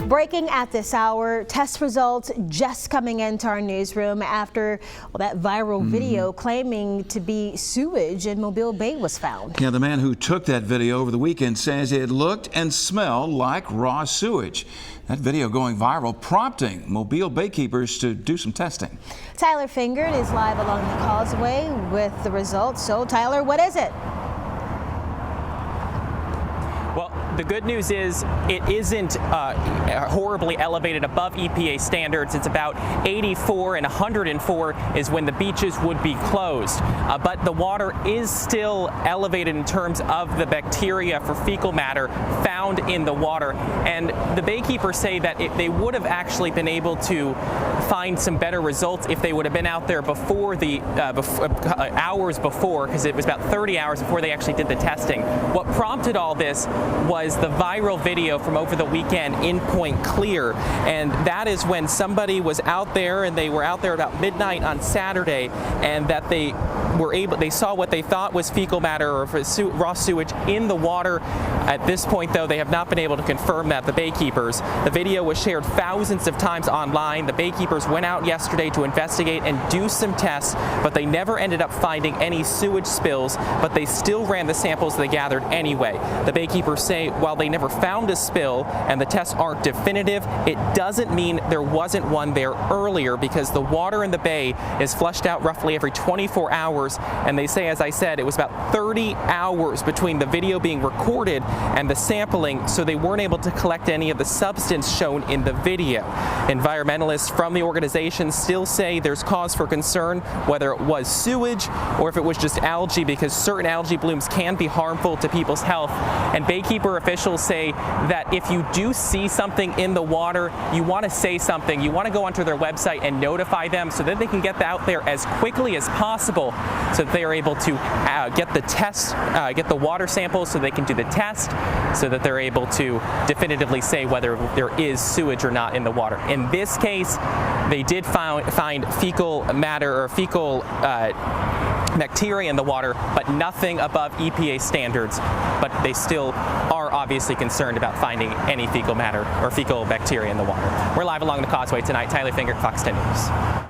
Breaking at this hour, test results just coming into our newsroom after that viral video claiming to be sewage in Mobile Bay was found. Yeah, the man who took that video over the weekend says it looked and smelled like raw sewage. That video going viral, prompting Mobile Baykeepers to do some testing. Tyler Fingert is live along the causeway with the results. So, Tyler, what is it? Well, the good news is it isn't horribly elevated above EPA standards. It's about 84, and 104 is when the beaches would be closed. But the water is still elevated in terms of the bacteria for fecal matter found in the water. And the baykeepers say that they would have actually been able to find some better results if they would have been out there before the hours before, because it was about 30 hours before they actually did the testing. What prompted all this was the viral video from over the weekend in Point Clear, and that is when somebody was out there, and they were out there about midnight on Saturday, and that they saw what they thought was fecal matter or raw sewage in the water. At this point, though, they have not been able to confirm that, the baykeepers. The video was shared thousands of times online. The baykeepers went out yesterday to investigate and do some tests, but they never ended up finding any sewage spills, but they still ran the samples they gathered anyway. The baykeepers say while they never found a spill and the tests aren't definitive, it doesn't mean there wasn't one there earlier, because the water in the bay is flushed out roughly every 24 hours, and they say, as I said, it was about 30 hours between the video being recorded and the sampling, so they weren't able to collect any of the substance shown in the video. Environmentalists from the organization still say there's cause for concern whether it was sewage or if it was just algae, because certain algae blooms can be harmful to people's health. And baykeeper officials say that if you do see something in the water, you want to say something. You want to go onto their website and notify them so that they can get out there as quickly as possible, so that they are able to get the test, get the water samples so they can do the test, so that they're able to definitively say whether there is sewage or not in the water. In this case, they did find fecal matter or fecal bacteria in the water, but nothing above EPA standards. But they still are obviously concerned about finding any fecal matter or fecal bacteria in the water. We're live along the causeway tonight. Tyler Fingert, Fox 10 News.